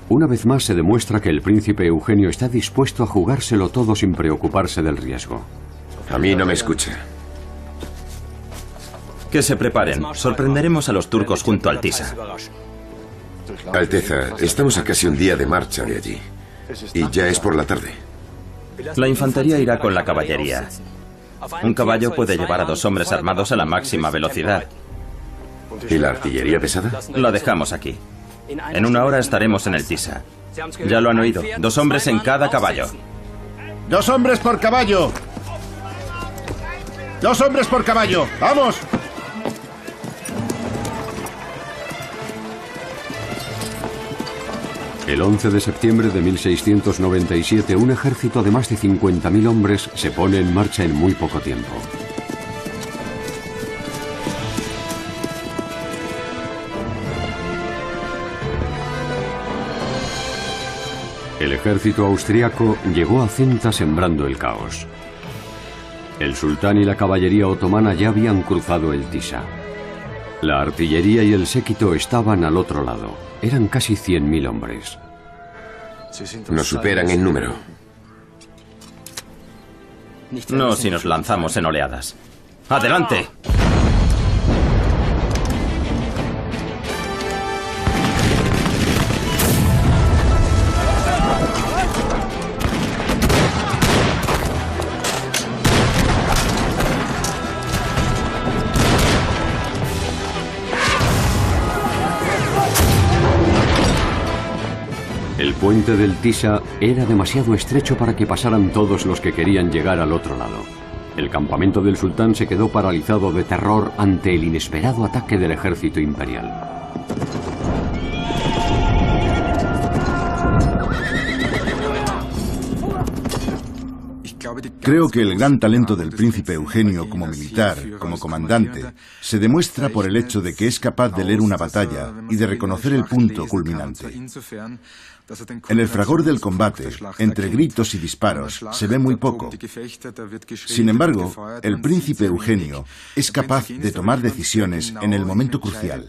Una vez más se demuestra que el príncipe Eugenio está dispuesto a jugárselo todo sin preocuparse del riesgo. A mí no me escucha. Que se preparen. Sorprenderemos a los turcos junto al Tisa. Alteza, estamos a casi un día de marcha de allí. Y ya es por la tarde. La infantería irá con la caballería. Un caballo puede llevar a 2 hombres armados a la máxima velocidad. ¿Y la artillería pesada? La dejamos aquí. En 1 hora estaremos en el Tisa. Ya lo han oído. 2 hombres en cada caballo. 2 hombres por caballo. 2 hombres por caballo. ¡Vamos! El 11 de septiembre de 1697, un ejército de más de 50.000 hombres se pone en marcha en muy poco tiempo. El ejército austriaco llegó a Centa sembrando el caos. El sultán y la caballería otomana ya habían cruzado el Tisa. La artillería y el séquito estaban al otro lado. Eran casi 100.000 hombres. Nos superan en número. No si nos lanzamos en oleadas. ¡Adelante! El puente del Tisa era demasiado estrecho para que pasaran todos los que querían llegar al otro lado. El campamento del sultán se quedó paralizado de terror ante el inesperado ataque del ejército imperial. Creo que el gran talento del príncipe Eugenio como militar, como comandante, se demuestra por el hecho de que es capaz de leer una batalla y de reconocer el punto culminante. En el fragor del combate, entre gritos y disparos, se ve muy poco. Sin embargo, el príncipe Eugenio es capaz de tomar decisiones en el momento crucial.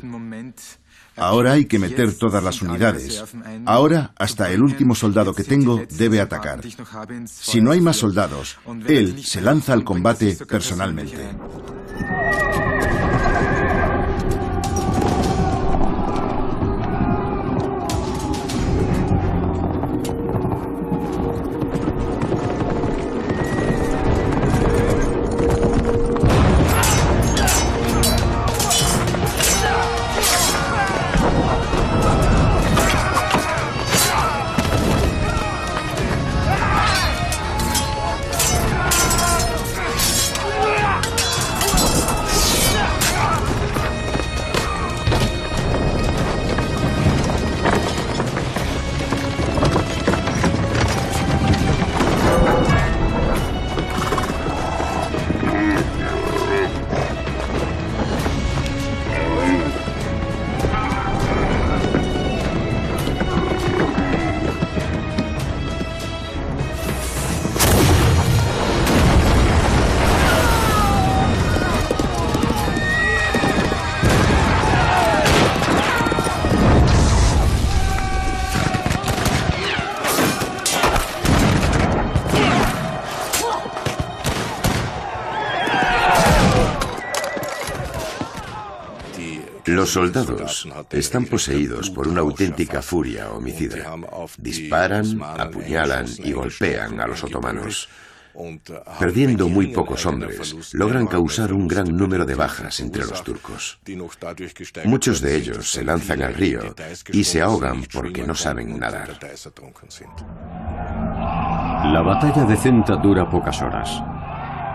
Ahora hay que meter todas las unidades. Ahora, hasta el último soldado que tengo debe atacar. Si no hay más soldados, él se lanza al combate personalmente. Los soldados están poseídos por una auténtica furia homicida. Disparan, apuñalan y golpean a los otomanos. Perdiendo muy pocos hombres, logran causar un gran número de bajas entre los turcos. Muchos de ellos se lanzan al río y se ahogan porque no saben nadar. La batalla de Centa dura pocas horas.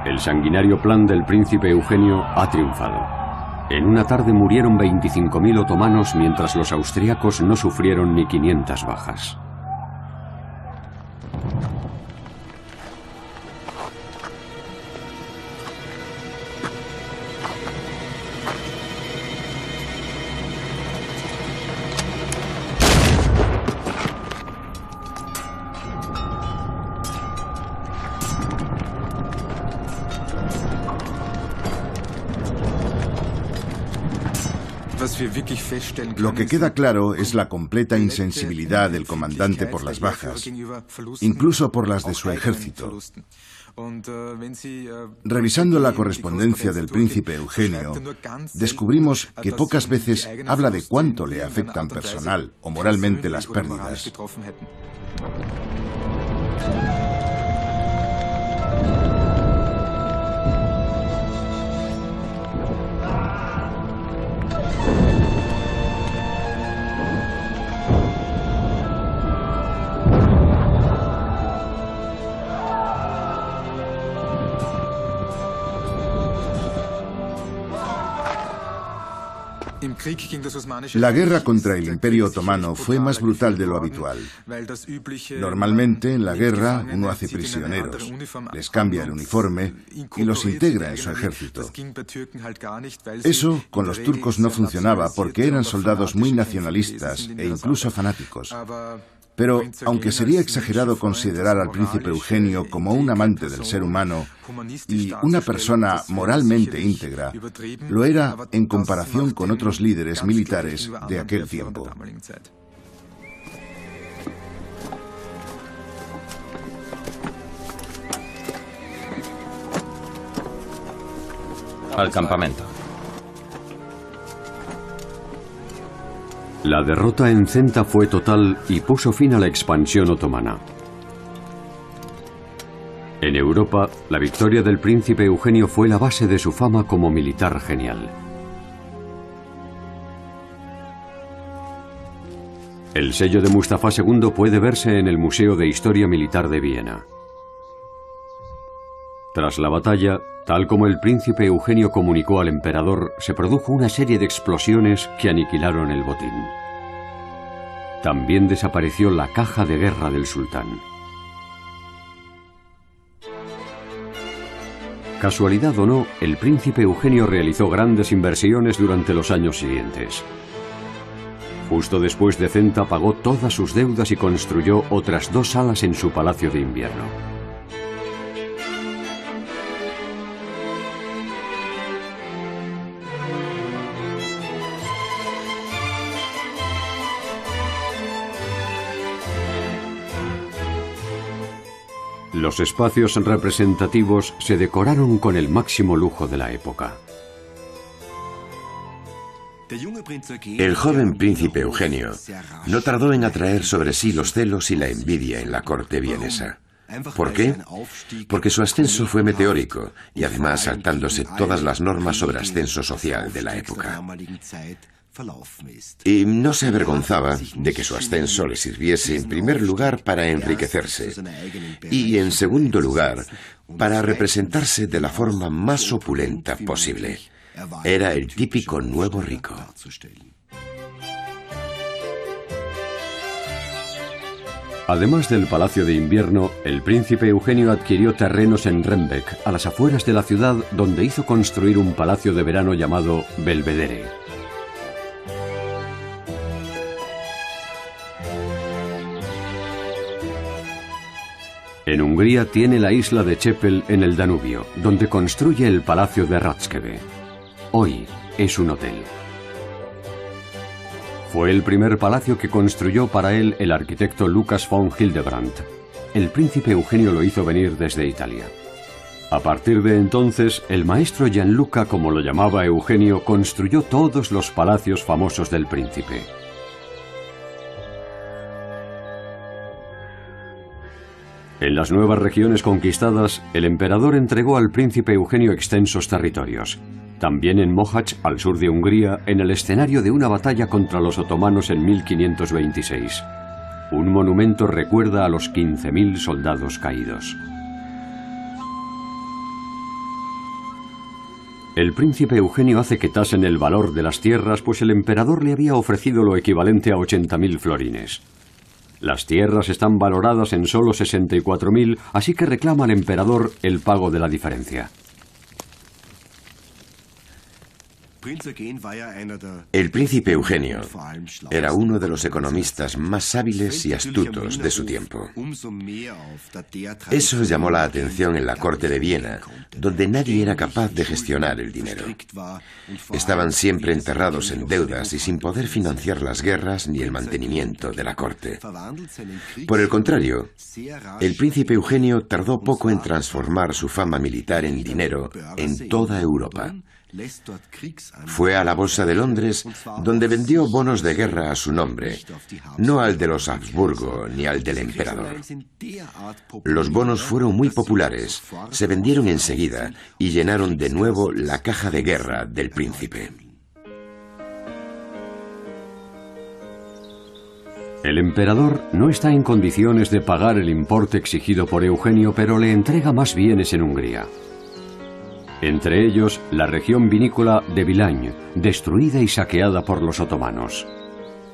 El sanguinario plan del príncipe Eugenio ha triunfado. En una tarde murieron 25.000 otomanos mientras los austriacos no sufrieron ni 500 bajas. Lo que queda claro es la completa insensibilidad del comandante por las bajas, incluso por las de su ejército. Revisando la correspondencia del príncipe Eugenio, descubrimos que pocas veces habla de cuánto le afectan personal o moralmente las pérdidas. La guerra contra el Imperio Otomano fue más brutal de lo habitual. Normalmente en la guerra uno hace prisioneros, les cambia el uniforme y los integra en su ejército. Eso con los turcos no funcionaba porque eran soldados muy nacionalistas e incluso fanáticos. Pero, aunque sería exagerado considerar al príncipe Eugenio como un amante del ser humano y una persona moralmente íntegra, lo era en comparación con otros líderes militares de aquel tiempo. Al campamento. La derrota en Zenta fue total y puso fin a la expansión otomana. En Europa, la victoria del príncipe Eugenio fue la base de su fama como militar genial. El sello de Mustafa II puede verse en el Museo de Historia Militar de Viena. Tras la batalla, tal como el príncipe Eugenio comunicó al emperador, se produjo una serie de explosiones que aniquilaron el botín. También desapareció la caja de guerra del sultán. Casualidad o no, el príncipe Eugenio realizó grandes inversiones durante los años siguientes. Justo después de Zenta pagó todas sus deudas y construyó otras 2 salas en su palacio de invierno. Los espacios representativos se decoraron con el máximo lujo de la época. El joven príncipe Eugenio no tardó en atraer sobre sí los celos y la envidia en la corte vienesa. ¿Por qué? Porque su ascenso fue meteórico y además saltándose todas las normas sobre ascenso social de la época. Y no se avergonzaba de que su ascenso le sirviese en primer lugar para enriquecerse y en segundo lugar para representarse de la forma más opulenta posible. Era el típico nuevo rico. Además del Palacio de Invierno, el príncipe Eugenio adquirió terrenos en Rembeck, a las afueras de la ciudad, donde hizo construir un palacio de verano llamado Belvedere. En Hungría tiene la isla de Csepel en el Danubio, donde construye el Palacio de Ráckeve. Hoy es un hotel. Fue el primer palacio que construyó para él el arquitecto Lucas von Hildebrandt. El príncipe Eugenio lo hizo venir desde Italia. A partir de entonces, el maestro Gianluca, como lo llamaba Eugenio, construyó todos los palacios famosos del príncipe. En las nuevas regiones conquistadas, el emperador entregó al príncipe Eugenio extensos territorios. También en Mohacs, al sur de Hungría, en el escenario de una batalla contra los otomanos en 1526. Un monumento recuerda a los 15.000 soldados caídos. El príncipe Eugenio hace que tasen el valor de las tierras, pues el emperador le había ofrecido lo equivalente a 80.000 florines. Las tierras están valoradas en solo 64.000, así que reclama al emperador el pago de la diferencia. El príncipe Eugenio era uno de los economistas más hábiles y astutos de su tiempo. Eso llamó la atención en la corte de Viena, donde nadie era capaz de gestionar el dinero. Estaban siempre enterrados en deudas y sin poder financiar las guerras ni el mantenimiento de la corte. Por el contrario, el príncipe Eugenio tardó poco en transformar su fama militar en dinero en toda Europa. Fue a la Bolsa de Londres, donde vendió bonos de guerra a su nombre, no al de los Habsburgo ni al del emperador. Los bonos fueron muy populares, se vendieron enseguida y llenaron de nuevo la caja de guerra del príncipe. El emperador no está en condiciones de pagar el importe exigido por Eugenio, pero le entrega más bienes en Hungría. Entre ellos, la región vinícola de Vilañ, destruida y saqueada por los otomanos.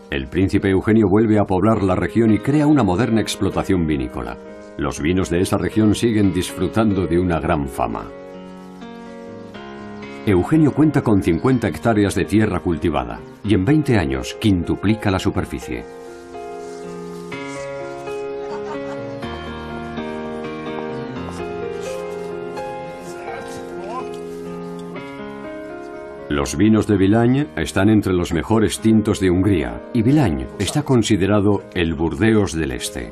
El príncipe Eugenio vuelve a poblar la región y crea una moderna explotación vinícola. Los vinos de esa región siguen disfrutando de una gran fama. Eugenio cuenta con 50 hectáreas de tierra cultivada y en 20 años quintuplica la superficie. Los vinos de Vilañ están entre los mejores tintos de Hungría y Vilañ está considerado el Burdeos del Este.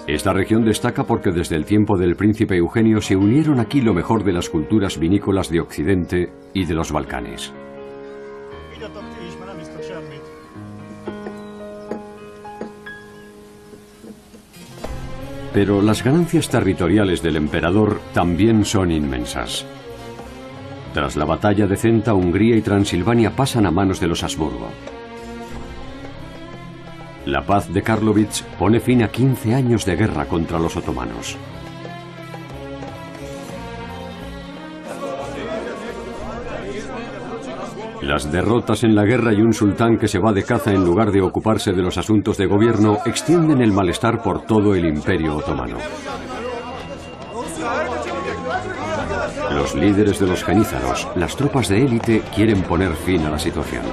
Esta región destaca porque desde el tiempo del príncipe Eugenio se unieron aquí lo mejor de las culturas vinícolas de Occidente y de los Balcanes. Pero las ganancias territoriales del emperador también son inmensas. Tras la batalla de Centa, Hungría y Transilvania pasan a manos de los Habsburgo. La paz de Karlovich pone fin a 15 años de guerra contra los otomanos. Las derrotas en la guerra y un sultán que se va de caza en lugar de ocuparse de los asuntos de gobierno extienden el malestar por todo el Imperio otomano. Los líderes de los jenízaros, las tropas de élite, quieren poner fin a la situación.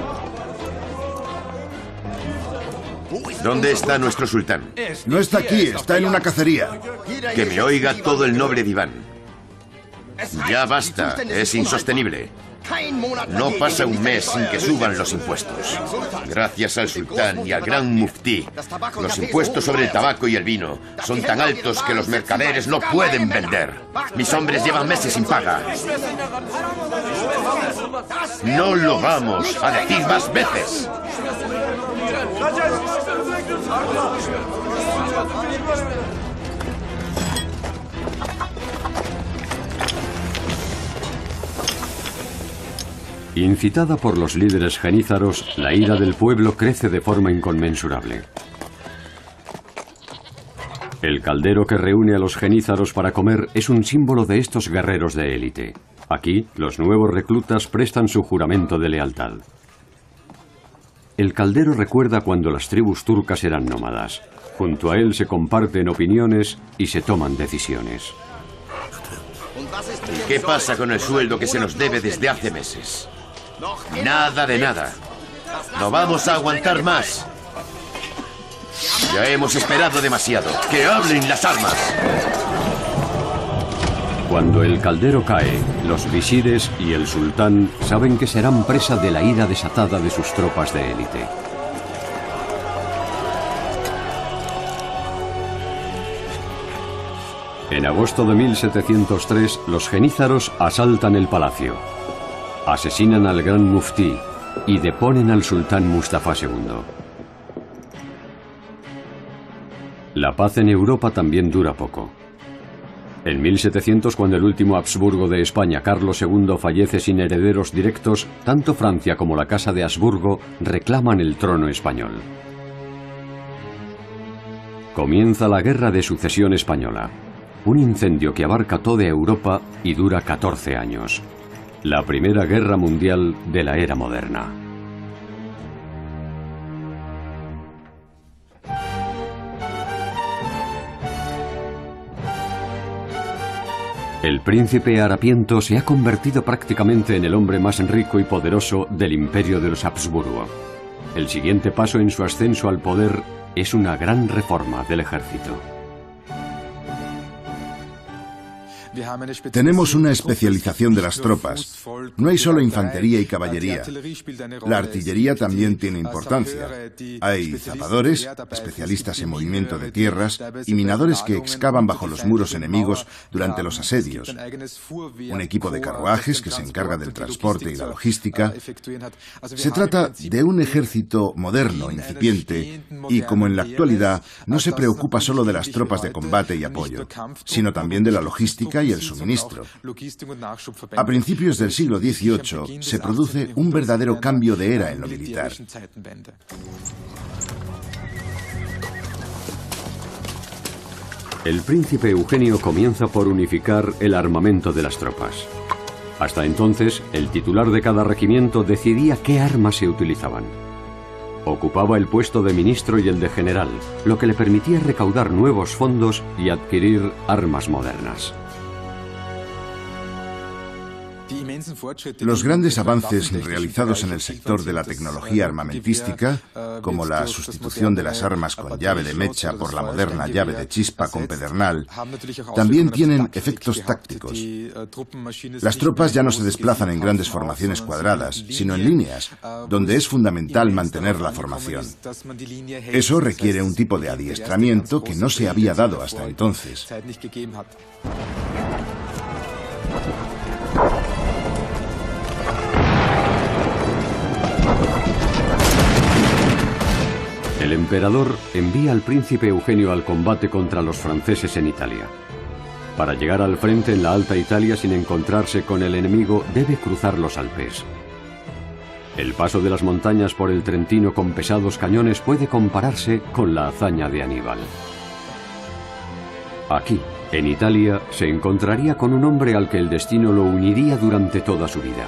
¿Dónde está nuestro sultán? No está aquí, está en una cacería. Que me oiga todo el noble diván. Ya basta, es insostenible. No pasa un mes sin que suban los impuestos. Gracias al sultán y al gran muftí, los impuestos sobre el tabaco y el vino son tan altos que los mercaderes no pueden vender. Mis hombres llevan meses sin paga. No lo vamos a decir más veces. Incitada por los líderes jenízaros, la ira del pueblo crece de forma inconmensurable. El caldero que reúne a los jenízaros para comer es un símbolo de estos guerreros de élite. Aquí, los nuevos reclutas prestan su juramento de lealtad. El caldero recuerda cuando las tribus turcas eran nómadas. Junto a él se comparten opiniones y se toman decisiones. ¿Qué pasa con el sueldo que se nos debe desde hace meses? Nada de nada. No vamos a aguantar más. Ya hemos esperado demasiado. ¡Que hablen las armas! Cuando el caldero cae, los visires y el sultán saben que serán presa de la ira desatada de sus tropas de élite. En agosto de 1703, los jenízaros asaltan el palacio, asesinan al gran muftí y deponen al sultán Mustafa II. La paz en Europa también dura poco. En 1700, cuando el último Habsburgo de España, Carlos II, fallece sin herederos directos, tanto Francia como la Casa de Habsburgo reclaman el trono español. Comienza la Guerra de Sucesión Española. Un incendio que abarca toda Europa y dura 14 años. La Primera Guerra Mundial de la era moderna. El príncipe harapiento se ha convertido prácticamente en el hombre más rico y poderoso del imperio de los Habsburgo. El siguiente paso en su ascenso al poder es una gran reforma del ejército. Tenemos una especialización de las tropas. No hay solo infantería y caballería. La artillería también tiene importancia. Hay zapadores, especialistas en movimiento de tierras, y minadores que excavan bajo los muros enemigos durante los asedios. Un equipo de carruajes que se encarga del transporte y la logística. Se trata de un ejército moderno, incipiente, y como en la actualidad no se preocupa solo de las tropas de combate y apoyo, sino también de la logística y el suministro. A principios del siglo XVIII se produce un verdadero cambio de era en lo militar. El príncipe Eugenio comienza por unificar el armamento de las tropas. Hasta entonces, el titular de cada regimiento decidía qué armas se utilizaban. Ocupaba el puesto de ministro y el de general, lo que le permitía recaudar nuevos fondos y adquirir armas modernas. Los grandes avances realizados en el sector de la tecnología armamentística, como la sustitución de las armas con llave de mecha por la moderna llave de chispa con pedernal, también tienen efectos tácticos. Las tropas ya no se desplazan en grandes formaciones cuadradas, sino en líneas, donde es fundamental mantener la formación. Eso requiere un tipo de adiestramiento que no se había dado hasta entonces. El emperador envía al príncipe Eugenio al combate contra los franceses en Italia. Para llegar al frente en la Alta Italia sin encontrarse con el enemigo, debe cruzar los Alpes. El paso de las montañas por el Trentino con pesados cañones puede compararse con la hazaña de Aníbal. Aquí, en Italia, se encontraría con un hombre al que el destino lo uniría durante toda su vida,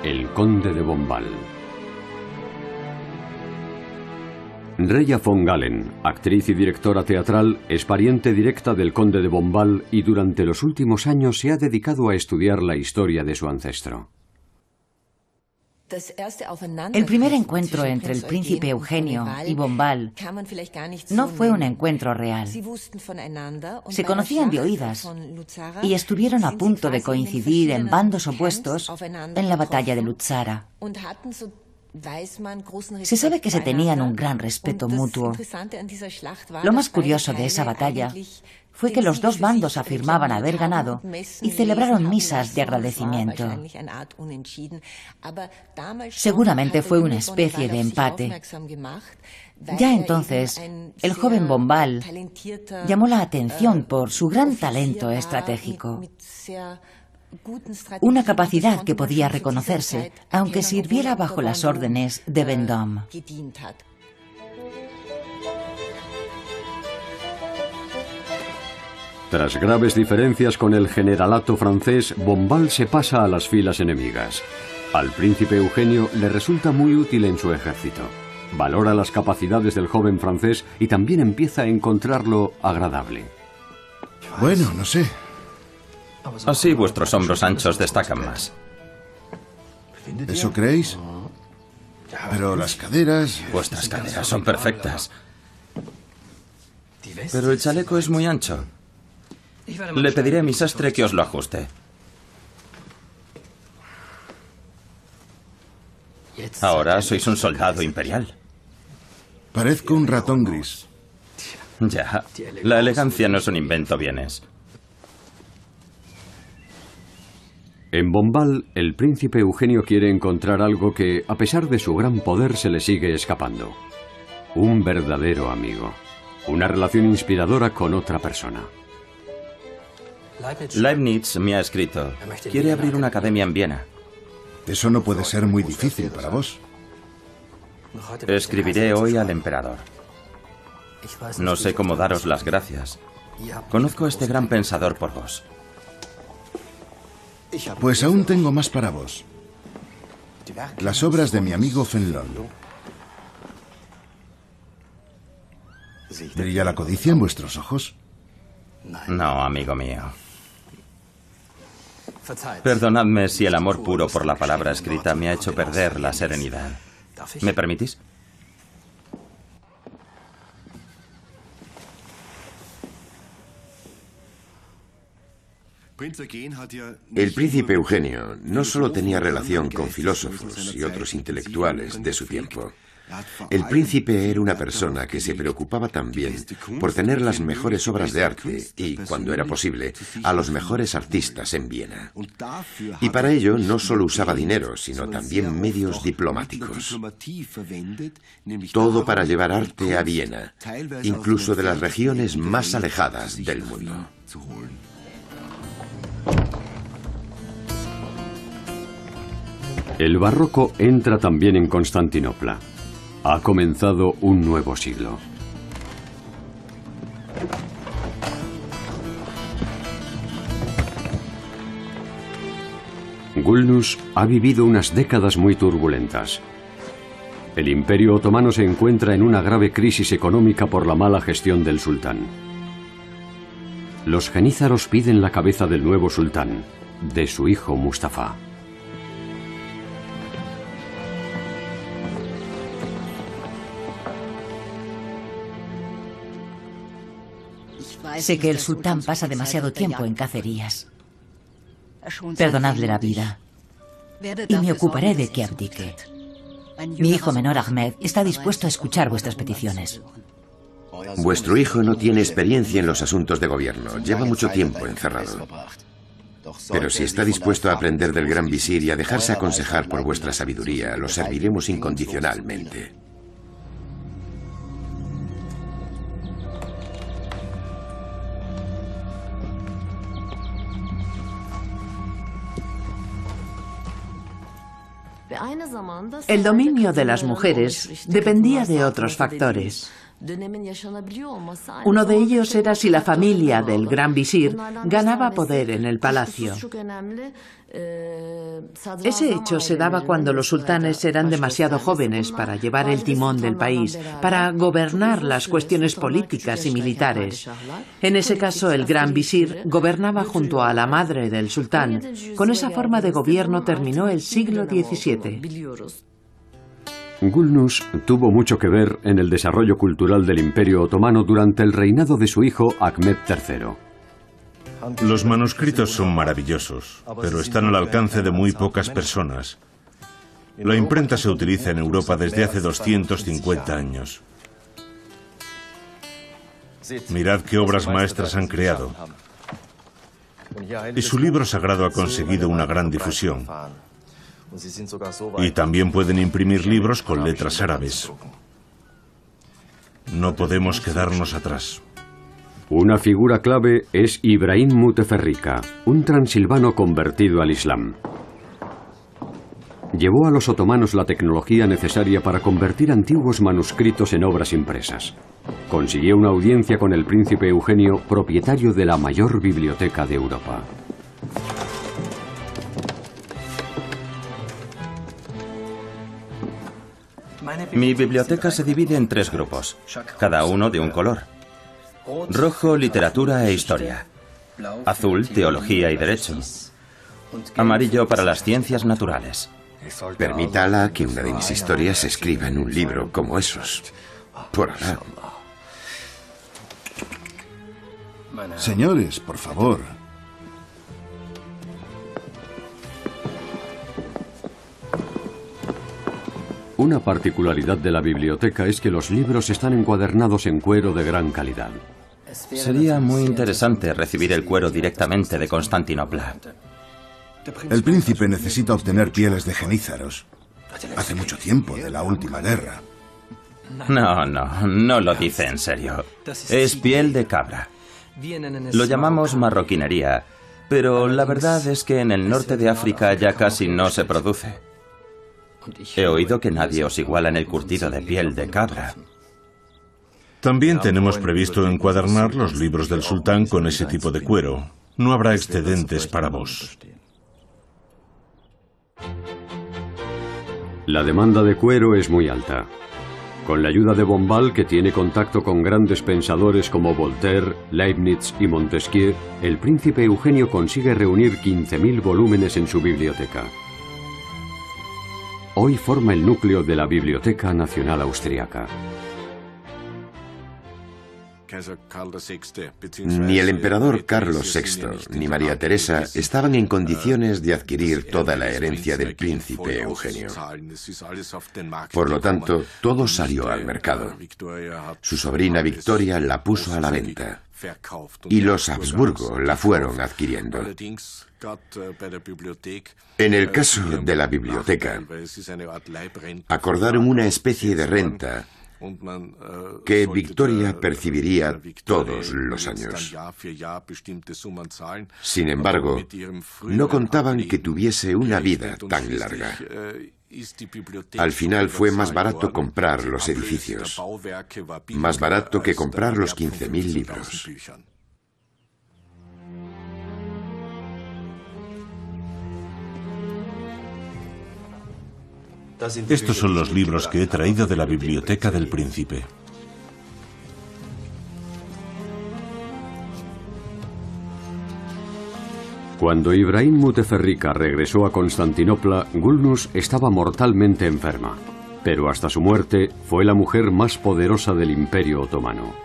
el conde de Bombal. Reya von Galen, actriz y directora teatral, es pariente directa del conde de Bombal y durante los últimos años se ha dedicado a estudiar la historia de su ancestro. El primer encuentro entre el príncipe Eugenio y Bombal no fue un encuentro real. Se conocían de oídas y estuvieron a punto de coincidir en bandos opuestos en la batalla de Luzzara. Se sabe que se tenían un gran respeto mutuo. Lo más curioso de esa batalla fue que los dos bandos afirmaban haber ganado y celebraron misas de agradecimiento. Seguramente fue una especie de empate. Ya entonces, el joven Bombal llamó la atención por su gran talento estratégico. Una capacidad que podía reconocerse, aunque sirviera bajo las órdenes de Vendôme. Tras graves diferencias con el generalato francés, Bombal se pasa a las filas enemigas. Al príncipe Eugenio le resulta muy útil en su ejército. Valora las capacidades del joven francés y también empieza a encontrarlo agradable. Bueno, no sé. Así vuestros hombros anchos destacan más. ¿Eso creéis? Pero las caderas... Vuestras caderas son perfectas. Pero el chaleco es muy ancho. Le pediré a mi sastre que os lo ajuste. Ahora sois un soldado imperial. Parezco un ratón gris. Ya, la elegancia no es un invento vienes. En Bombal, el príncipe Eugenio quiere encontrar algo que, a pesar de su gran poder, se le sigue escapando. Un verdadero amigo. Una relación inspiradora con otra persona. Leibniz me ha escrito. Quiere abrir una academia en Viena. Eso no puede ser muy difícil para vos. Escribiré hoy al emperador. No sé cómo daros las gracias. Conozco a este gran pensador por vos. Pues aún tengo más para vos. Las obras de mi amigo Fenelon. ¿Brilla la codicia en vuestros ojos? No, amigo mío. Perdonadme si el amor puro por la palabra escrita me ha hecho perder la serenidad. ¿Me permitís? El príncipe Eugenio no solo tenía relación con filósofos y otros intelectuales de su tiempo. El príncipe era una persona que se preocupaba también por tener las mejores obras de arte y, cuando era posible, a los mejores artistas en Viena. Y para ello no solo usaba dinero, sino también medios diplomáticos. Todo para llevar arte a Viena, incluso de las regiones más alejadas del mundo. El barroco entra también en Constantinopla. Ha comenzado un nuevo siglo. Gulnus ha vivido unas décadas muy turbulentas. El Imperio Otomano se encuentra en una grave crisis económica por la mala gestión del sultán. Los genízaros piden la cabeza del nuevo sultán, de su hijo Mustafa. Sé que el sultán pasa demasiado tiempo en cacerías. Perdonadle la vida y me ocuparé de que abdique. Mi hijo menor Ahmed está dispuesto a escuchar vuestras peticiones. Vuestro hijo no tiene experiencia en los asuntos de gobierno. Lleva mucho tiempo encerrado. Pero si está dispuesto a aprender del gran visir y a dejarse aconsejar por vuestra sabiduría, lo serviremos incondicionalmente. El dominio de las mujeres dependía de otros factores. Uno de ellos era si la familia del gran visir ganaba poder en el palacio. Ese hecho se daba cuando los sultanes eran demasiado jóvenes para llevar el timón del país, para gobernar las cuestiones políticas y militares. En ese caso, el gran visir gobernaba junto a la madre del sultán. Con esa forma de gobierno terminó el siglo XVII. Gulnus tuvo mucho que ver en el desarrollo cultural del Imperio Otomano durante el reinado de su hijo Ahmed III. Los manuscritos son maravillosos, pero están al alcance de muy pocas personas. La imprenta se utiliza en Europa desde hace 250 años. Mirad qué obras maestras han creado. Y su libro sagrado ha conseguido una gran difusión. Y también pueden imprimir libros con letras árabes. No podemos quedarnos atrás. Una figura clave es Ibrahim Muteferrika, un transilvano convertido al Islam. Llevó a los otomanos la tecnología necesaria para convertir antiguos manuscritos en obras impresas. Consiguió una audiencia con el príncipe Eugenio, propietario de la mayor biblioteca de Europa. Mi biblioteca se divide en 3 grupos, cada uno de un color. Rojo, literatura e historia. Azul, teología y derecho. Amarillo para las ciencias naturales. Permítala que una de mis historias se escriba en un libro como esos. Por Alá. Señores, por favor. Una particularidad de la biblioteca es que los libros están encuadernados en cuero de gran calidad. Sería muy interesante recibir el cuero directamente de Constantinopla. El príncipe necesita obtener pieles de genízaros. Hace mucho tiempo de la última guerra. No lo dice en serio. Es piel de cabra. Lo llamamos marroquinería, pero la verdad es que en el norte de África ya casi no se produce. He oído que nadie os iguala en el curtido de piel de cabra. También tenemos previsto encuadernar los libros del sultán con ese tipo de cuero. No habrá excedentes para vos. La demanda de cuero es muy alta. Con la ayuda de Bombal, que tiene contacto con grandes pensadores como Voltaire, Leibniz y Montesquieu, el príncipe Eugenio consigue reunir 15.000 volúmenes en su biblioteca. Hoy forma el núcleo de la Biblioteca Nacional Austriaca. Ni el emperador Carlos VI ni María Teresa estaban en condiciones de adquirir toda la herencia del príncipe Eugenio. Por lo tanto, todo salió al mercado. Su sobrina Victoria la puso a la venta y los Habsburgo la fueron adquiriendo. En el caso de la biblioteca, acordaron una especie de renta que Victoria percibiría todos los años. Sin embargo, no contaban que tuviese una vida tan larga. Al final fue más barato comprar los edificios, más barato que comprar los 15.000 libros. Estos son los libros que he traído de la biblioteca del príncipe. Cuando Ibrahim Muteferrika regresó a Constantinopla, Gulnuz estaba mortalmente enferma, pero hasta su muerte fue la mujer más poderosa del Imperio Otomano.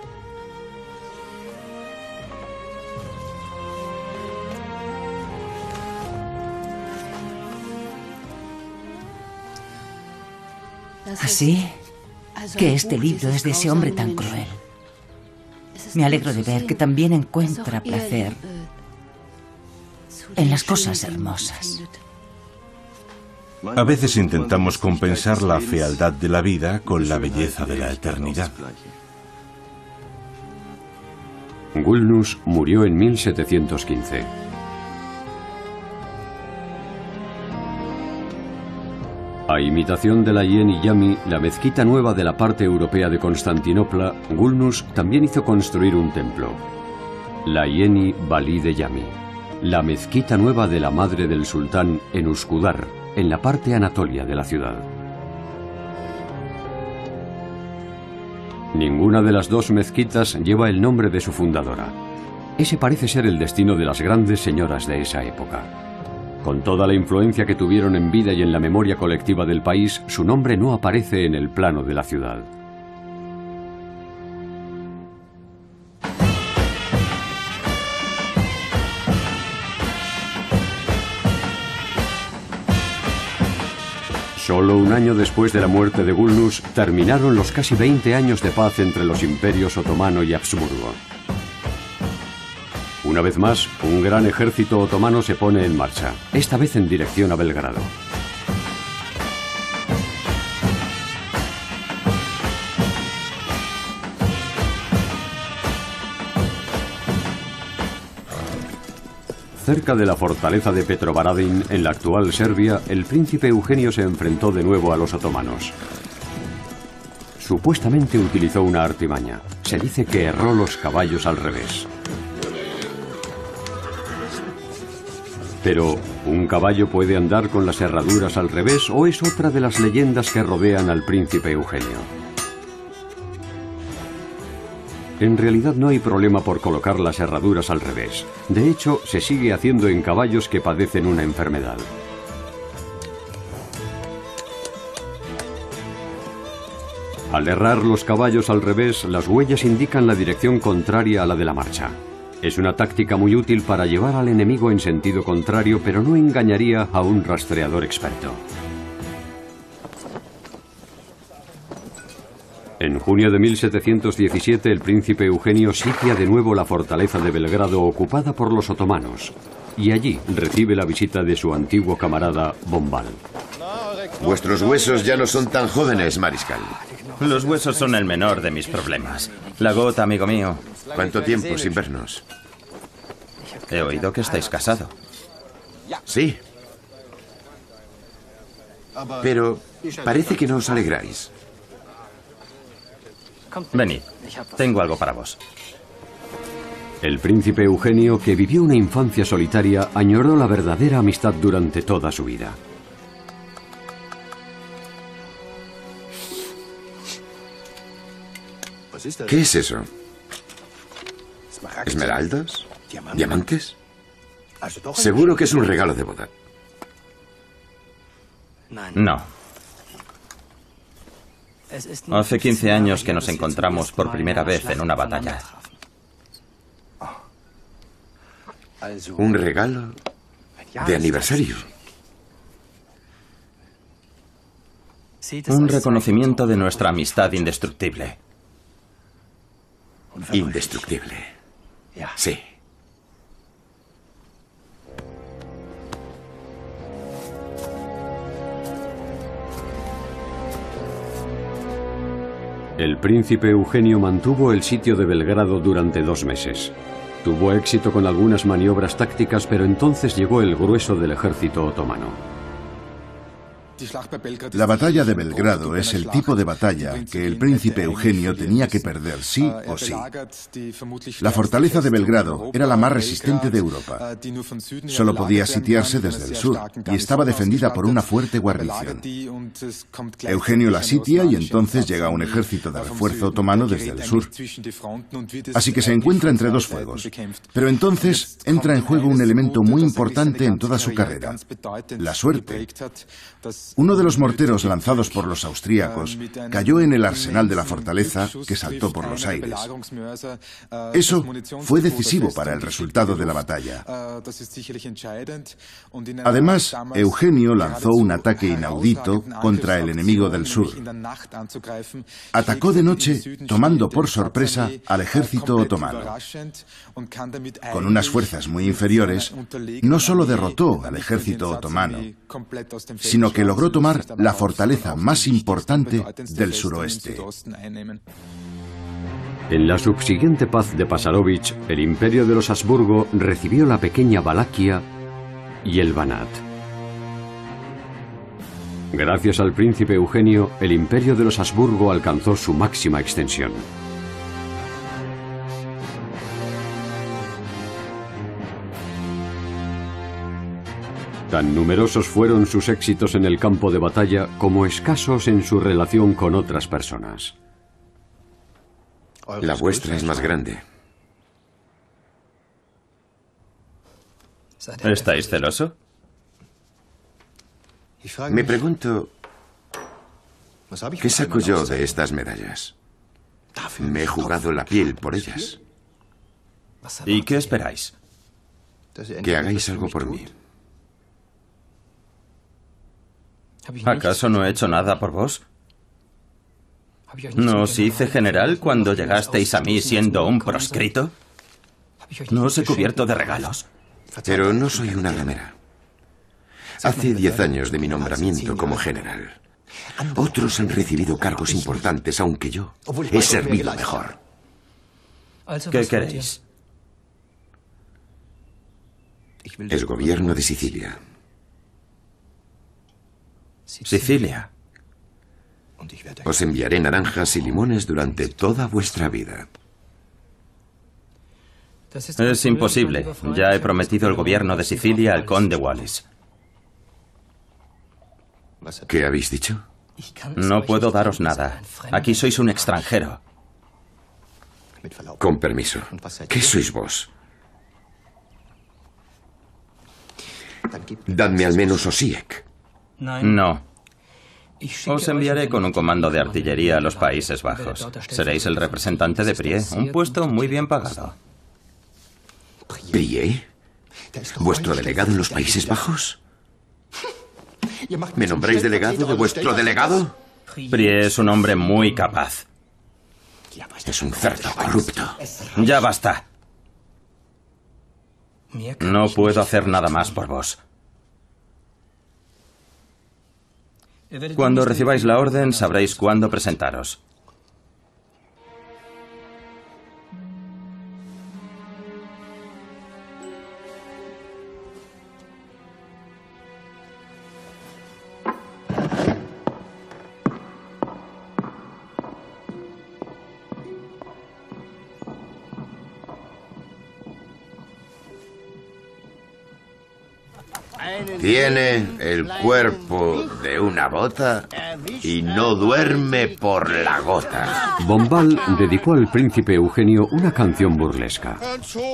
Así que este libro es de ese hombre tan cruel. Me alegro de ver que también encuentra placer en las cosas hermosas. A veces intentamos compensar la fealdad de la vida con la belleza de la eternidad. Gulnuz murió en 1715. A imitación de la Yeni Yami, la mezquita nueva de la parte europea de Constantinopla, Gulnuz también hizo construir un templo, la Yeni Vali de Yami, la mezquita nueva de la madre del sultán en Uskudar, en la parte anatolia de la ciudad. Ninguna de las dos mezquitas lleva el nombre de su fundadora. Ese parece ser el destino de las grandes señoras de esa época. Con toda la influencia que tuvieron en vida y en la memoria colectiva del país, su nombre no aparece en el plano de la ciudad. Solo un año después de la muerte de Gulnuz, terminaron los casi 20 años de paz entre los imperios otomano y Habsburgo. Una vez más, un gran ejército otomano se pone en marcha, esta vez en dirección a Belgrado. Cerca de la fortaleza de Petrovaradin, en la actual Serbia, el príncipe Eugenio se enfrentó de nuevo a los otomanos. Supuestamente utilizó una artimaña. Se dice que erró los caballos al revés. Pero, ¿un caballo puede andar con las herraduras al revés o es otra de las leyendas que rodean al príncipe Eugenio? En realidad no hay problema por colocar las herraduras al revés. De hecho, se sigue haciendo en caballos que padecen una enfermedad. Al herrar los caballos al revés, las huellas indican la dirección contraria a la de la marcha. Es una táctica muy útil para llevar al enemigo en sentido contrario, pero no engañaría a un rastreador experto. En junio de 1717, el príncipe Eugenio sitia de nuevo la fortaleza de Belgrado ocupada por los otomanos, y allí recibe la visita de su antiguo camarada Bombal. Vuestros huesos ya no son tan jóvenes, mariscal. Los huesos son el menor de mis problemas. La gota, amigo mío. ¿Cuánto tiempo sin vernos? He oído que estáis casado. Sí. Pero parece que no os alegráis. Venid, tengo algo para vos. El príncipe Eugenio, que vivió una infancia solitaria, añoró la verdadera amistad durante toda su vida. ¿Qué es eso? ¿Esmeraldas? ¿Diamantes? Seguro que es un regalo de boda. No. Hace 15 años que nos encontramos por primera vez en una batalla. ¿Un regalo de aniversario? Un reconocimiento de nuestra amistad indestructible. Indestructible. Sí. El príncipe Eugenio mantuvo el sitio de Belgrado durante 2 meses. Tuvo éxito con algunas maniobras tácticas, pero entonces llegó el grueso del ejército otomano. La batalla de Belgrado es el tipo de batalla que el príncipe Eugenio tenía que perder sí o sí. La fortaleza de Belgrado era la más resistente de Europa. Solo podía sitiarse desde el sur y estaba defendida por una fuerte guarnición. Eugenio la sitia y entonces llega un ejército de refuerzo otomano desde el sur. Así que se encuentra entre 2 fuegos. Pero entonces entra en juego un elemento muy importante en toda su carrera: la suerte. Uno de los morteros lanzados por los austríacos cayó en el arsenal de la fortaleza, que saltó por los aires. Eso fue decisivo para el resultado de la batalla. Además, Eugenio lanzó un ataque inaudito contra el enemigo del sur. Atacó de noche, tomando por sorpresa al ejército otomano. Con unas fuerzas muy inferiores, no solo derrotó al ejército otomano, sino que logró tomar la fortaleza más importante del suroeste. En la subsiguiente paz de Pasarovich, el imperio de los Habsburgo recibió la pequeña Valaquia y el Banat. Gracias al príncipe Eugenio, el imperio de los Habsburgo alcanzó su máxima extensión. Tan numerosos fueron sus éxitos en el campo de batalla como escasos en su relación con otras personas. La vuestra es más grande. ¿Estáis celoso? Me pregunto, ¿qué saco yo de estas medallas? Me he jugado la piel por ellas. ¿Y qué esperáis? Que hagáis algo por mí. ¿Acaso no he hecho nada por vos? ¿No os hice general cuando llegasteis a mí siendo un proscrito? ¿No os he cubierto de regalos? Pero no soy una ramera. Hace 10 años de mi nombramiento como general. Otros han recibido cargos importantes, aunque yo he servido mejor. ¿Qué queréis? El gobierno de Sicilia. Sicilia. Os enviaré naranjas y limones durante toda vuestra vida. Es imposible. Ya he prometido el gobierno de Sicilia al conde Wallis. ¿Qué habéis dicho? No puedo daros nada. Aquí sois un extranjero. Con permiso. ¿Qué sois vos? Dadme al menos Osijek. No. Os enviaré con un comando de artillería a los Países Bajos. Seréis el representante de Prie, un puesto muy bien pagado. ¿Prie? ¿Vuestro delegado en los Países Bajos? ¿Me nombráis delegado de vuestro delegado? Prie es un hombre muy capaz. Es un cerdo corrupto. Ya basta. No puedo hacer nada más por vos. Cuando recibáis la orden, sabréis cuándo presentaros. Tiene el cuerpo de una bota y no duerme por la gota. Bombal dedicó al príncipe Eugenio una canción burlesca.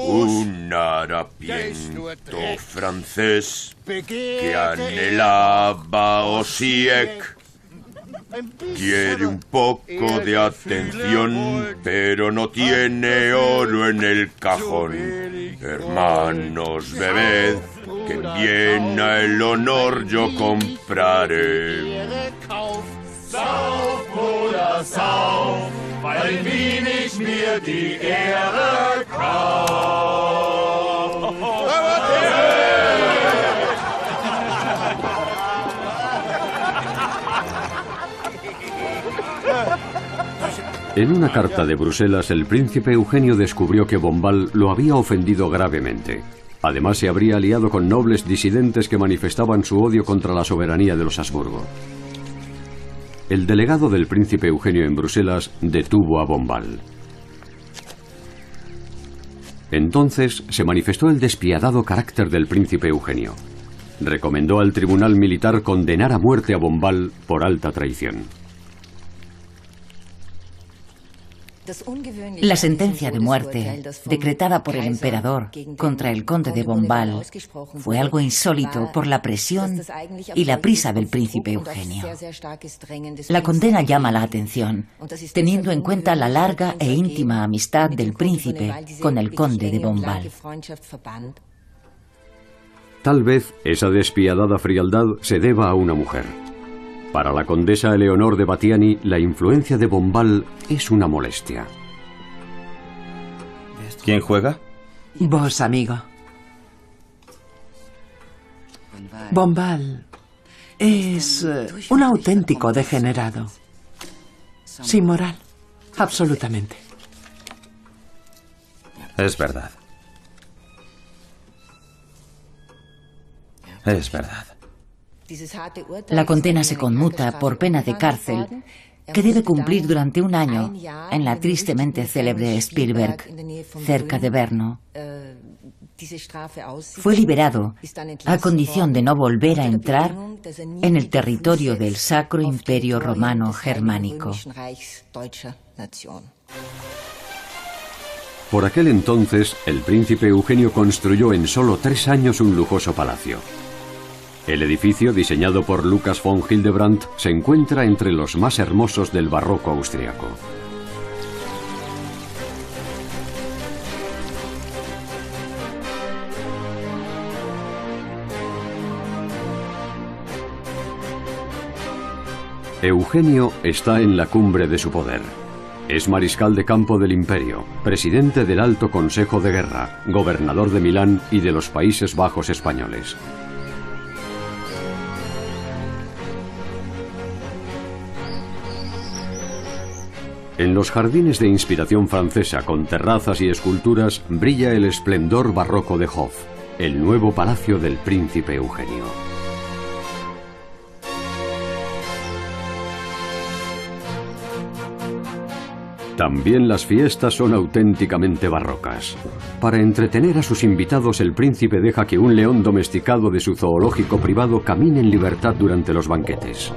Un harapiento francés que anhelaba Osiek quiere un poco de atención, pero no tiene oro en el cajón. Hermanos, bebed, que en Viena el honor yo compraré. Sauf, Bruder, sauf, weil in Wien ich mir die Ehre kauf. En una carta de Bruselas, el príncipe Eugenio descubrió que Bombal lo había ofendido gravemente. Además, se habría aliado con nobles disidentes que manifestaban su odio contra la soberanía de los Habsburgo. El delegado del príncipe Eugenio en Bruselas detuvo a Bombal. Entonces se manifestó el despiadado carácter del príncipe Eugenio. Recomendó al tribunal militar condenar a muerte a Bombal por alta traición. La sentencia de muerte, decretada por el emperador contra el conde de Bombal, fue algo insólito por la presión y la prisa del príncipe Eugenio. La condena llama la atención, teniendo en cuenta la larga e íntima amistad del príncipe con el conde de Bombal. Tal vez esa despiadada frialdad se deba a una mujer. Para la condesa Eleonor de Battiani, la influencia de Bombal es una molestia. ¿Quién juega? Vos, amigo. Bombal es un auténtico degenerado. Sin moral, absolutamente. Es verdad. Es verdad. La condena se conmuta por pena de cárcel que debe cumplir durante un año en la tristemente célebre Spielberg, cerca de Brno. Fue liberado a condición de no volver a entrar en el territorio del Sacro Imperio Romano Germánico. Por aquel entonces, el príncipe Eugenio construyó en solo 3 años un lujoso palacio. El edificio, diseñado por Lucas von Hildebrandt, se encuentra entre los más hermosos del barroco austriaco. Eugenio está en la cumbre de su poder. Es mariscal de campo del imperio, presidente del Alto Consejo de Guerra, gobernador de Milán y de los Países Bajos españoles. En los jardines de inspiración francesa con terrazas y esculturas brilla el esplendor barroco de Hof, el nuevo palacio del príncipe Eugenio. También las fiestas son auténticamente barrocas. Para entretener a sus invitados, el príncipe deja que un león domesticado de su zoológico privado camine en libertad durante los banquetes.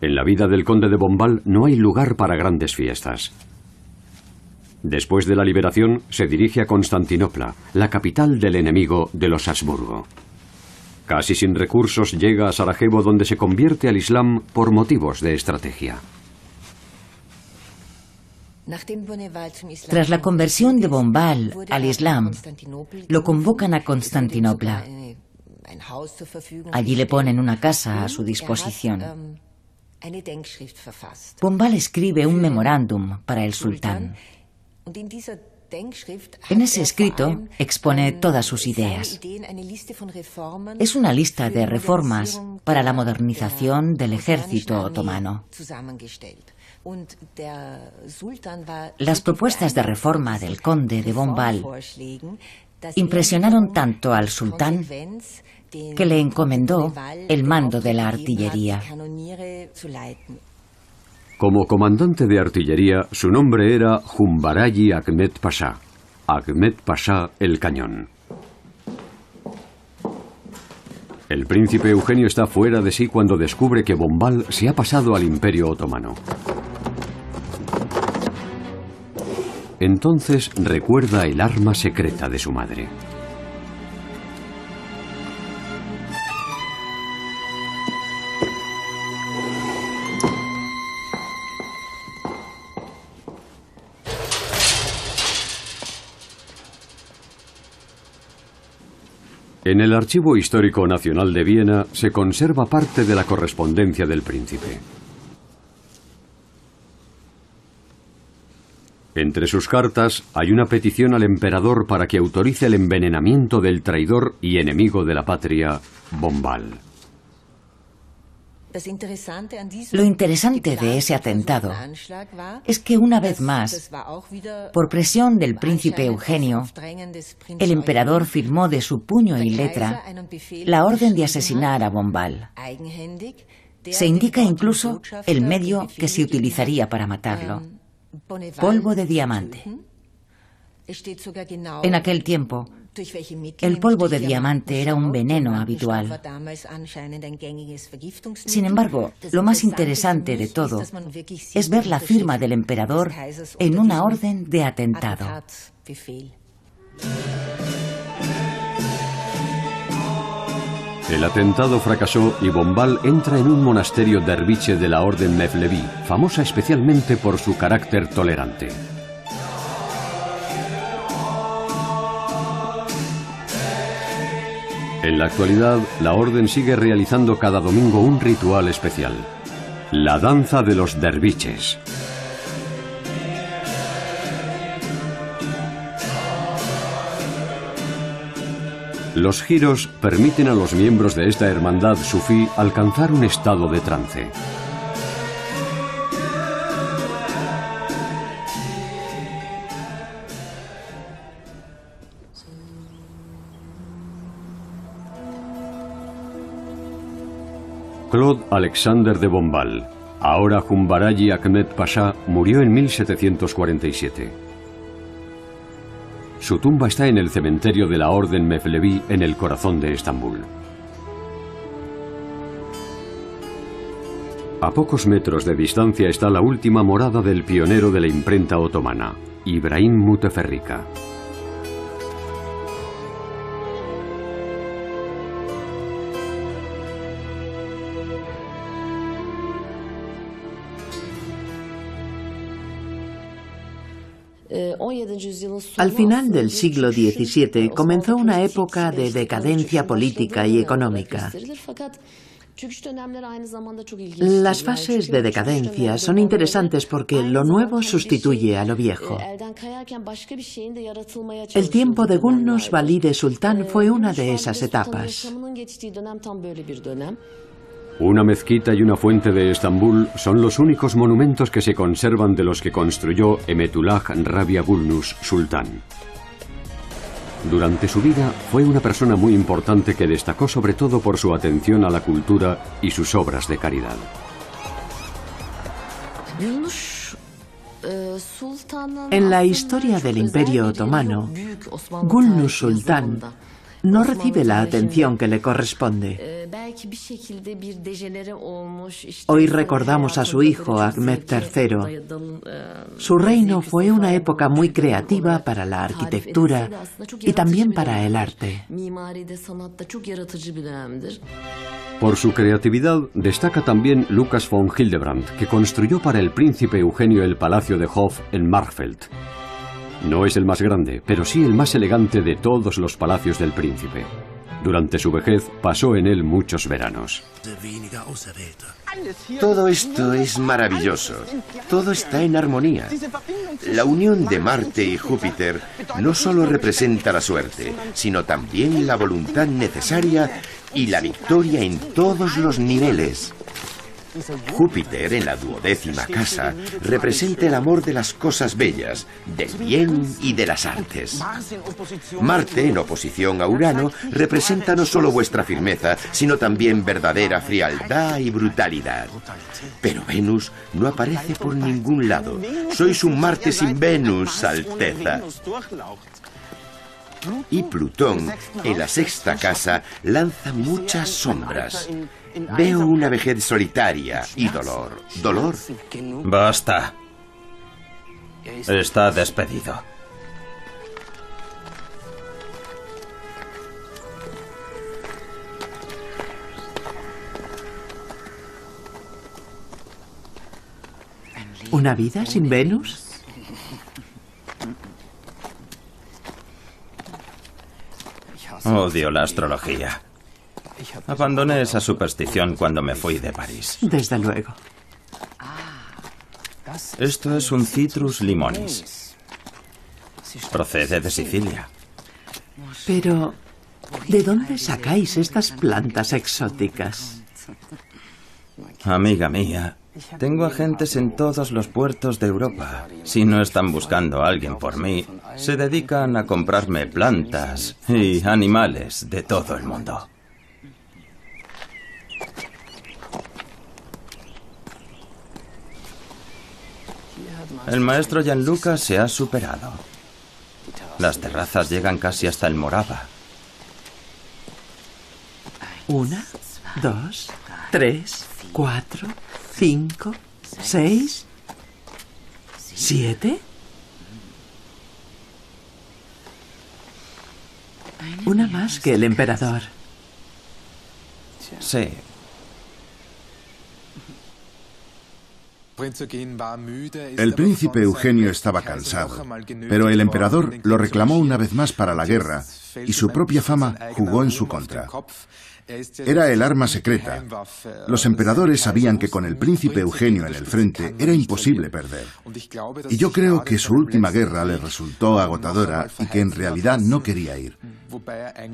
En la vida del conde de Bombal no hay lugar para grandes fiestas. Después de la liberación, se dirige a Constantinopla, la capital del enemigo de los Habsburgo. Casi sin recursos llega a Sarajevo, donde se convierte al Islam por motivos de estrategia. Tras la conversión de Bombal al Islam, lo convocan a Constantinopla. Allí le ponen una casa a su disposición. Bombal escribe un memorándum para el sultán. En ese escrito expone todas sus ideas. Es una lista de reformas para la modernización del ejército otomano. Las propuestas de reforma del conde de Bombal impresionaron tanto al sultán que le encomendó el mando de la artillería. Como comandante de artillería, su nombre era Humbarayi Ahmed Pasha. Ahmed Pasha el Cañón. El príncipe Eugenio está fuera de sí cuando descubre que Bombal se ha pasado al Imperio Otomano. Entonces recuerda el arma secreta de su madre. En el Archivo Histórico Nacional de Viena se conserva parte de la correspondencia del príncipe. Entre sus cartas hay una petición al emperador para que autorice el envenenamiento del traidor y enemigo de la patria, Bombal. Lo interesante de ese atentado es que una vez más, por presión del príncipe Eugenio, el emperador firmó de su puño y letra la orden de asesinar a Bombal. Se indica incluso el medio que se utilizaría para matarlo: polvo de diamante. En aquel tiempo, el polvo de diamante era un veneno habitual. Sin embargo, lo más interesante de todo es ver la firma del emperador en una orden de atentado. El atentado fracasó y Bombal entra en un monasterio derviche de la Orden Mevlevi, famosa especialmente por su carácter tolerante. En la actualidad, la orden sigue realizando cada domingo un ritual especial: la danza de los derviches. Los giros permiten a los miembros de esta hermandad sufí alcanzar un estado de trance. Claude Alexander de Bombal, ahora Humbarayi Ahmed Pasha, murió en 1747. Su tumba está en el cementerio de la Orden Mevlevi en el corazón de Estambul. A pocos metros de distancia está la última morada del pionero de la imprenta otomana, Ibrahim Muteferrika. Al final del siglo XVII comenzó una época de decadencia política y económica. Las fases de decadencia son interesantes porque lo nuevo sustituye a lo viejo. El tiempo de Gulnus Valide Sultan fue una de esas etapas. Una mezquita y una fuente de Estambul son los únicos monumentos que se conservan de los que construyó Emetullah Rabia Gulnus Sultan. Durante su vida fue una persona muy importante que destacó sobre todo por su atención a la cultura y sus obras de caridad. En la historia del Imperio Otomano, Gulnus Sultan no recibe la atención que le corresponde. Hoy recordamos a su hijo, Ahmed III. Su reino fue una época muy creativa para la arquitectura y también para el arte. Por su creatividad destaca también Lucas von Hildebrand, que construyó para el príncipe Eugenio el Palacio de Hof en Markfeld. No es el más grande, pero sí el más elegante de todos los palacios del príncipe. Durante su vejez pasó en él muchos veranos. Todo esto es maravilloso. Todo está en armonía. La unión de Marte y Júpiter no solo representa la suerte, sino también la voluntad necesaria y la victoria en todos los niveles. Júpiter, en la 12ª casa, representa el amor de las cosas bellas, del bien y de las artes. Marte, en oposición a Urano, representa no solo vuestra firmeza, sino también verdadera frialdad y brutalidad. Pero Venus no aparece por ningún lado. Sois un Marte sin Venus, Alteza. Y Plutón, en la sexta casa, lanza muchas sombras. Veo una vejez solitaria y dolor. ¿Dolor? Basta. Está despedido. ¿Una vida sin Venus? Odio la astrología. Abandoné esa superstición cuando me fui de París. Desde luego. Esto es un Citrus limonis. Procede de Sicilia. Pero, ¿de dónde sacáis estas plantas exóticas? Amiga mía, tengo agentes en todos los puertos de Europa. Si no están buscando a alguien por mí, se dedican a comprarme plantas y animales de todo el mundo. El maestro Gianluca se ha superado. Las terrazas llegan casi hasta el Morava. 1, 2, 3, 4, 5, 6, 7. Una más que el emperador. Sí. El príncipe Eugenio estaba cansado, pero el emperador lo reclamó una vez más para la guerra y su propia fama jugó en su contra. Era el arma secreta. Los emperadores sabían que con el príncipe Eugenio en el frente era imposible perder. Y yo creo que su última guerra le resultó agotadora y que en realidad no quería ir.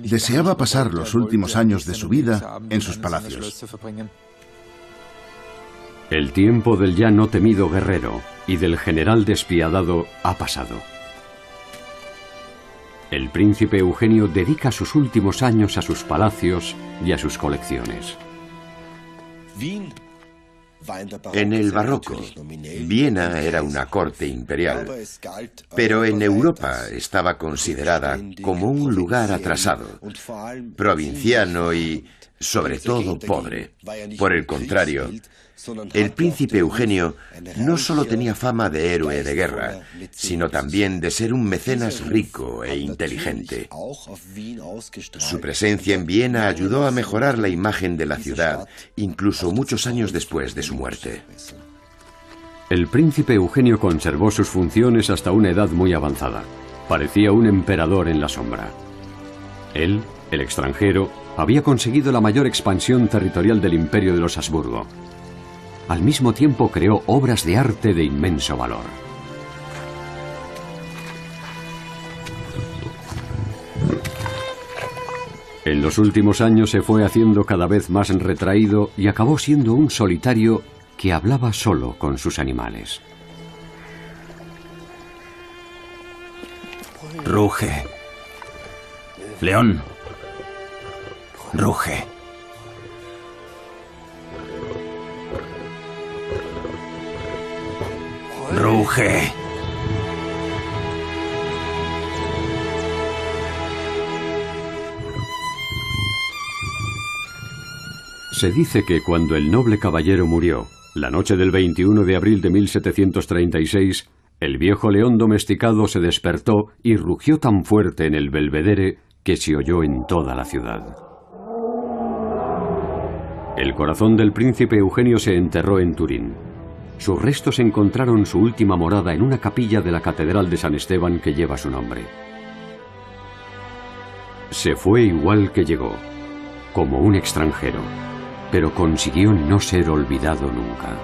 Deseaba pasar los últimos años de su vida en sus palacios. El tiempo del ya no temido guerrero y del general despiadado ha pasado. El príncipe Eugenio dedica sus últimos años a sus palacios y a sus colecciones. En el barroco, Viena era una corte imperial, pero en Europa estaba considerada como un lugar atrasado, provinciano y, sobre todo, pobre. Por el contrario, el príncipe Eugenio no solo tenía fama de héroe de guerra, sino también de ser un mecenas rico e inteligente. Su presencia en Viena ayudó a mejorar la imagen de la ciudad, incluso muchos años después de su muerte. El príncipe Eugenio conservó sus funciones hasta una edad muy avanzada. Parecía un emperador en la sombra. Él, el extranjero, había conseguido la mayor expansión territorial del imperio de los Habsburgo. Al mismo tiempo creó obras de arte de inmenso valor. En los últimos años se fue haciendo cada vez más retraído y acabó siendo un solitario que hablaba solo con sus animales. Ruge. León. Ruge. Ruge. Se dice que cuando el noble caballero murió, la noche del 21 de abril de 1736, el viejo león domesticado se despertó y rugió tan fuerte en el Belvedere que se oyó en toda la ciudad. El corazón del príncipe Eugenio se enterró en Turín. Sus restos encontraron su última morada en una capilla de la Catedral de San Esteban que lleva su nombre. Se fue igual que llegó, como un extranjero, pero consiguió no ser olvidado nunca.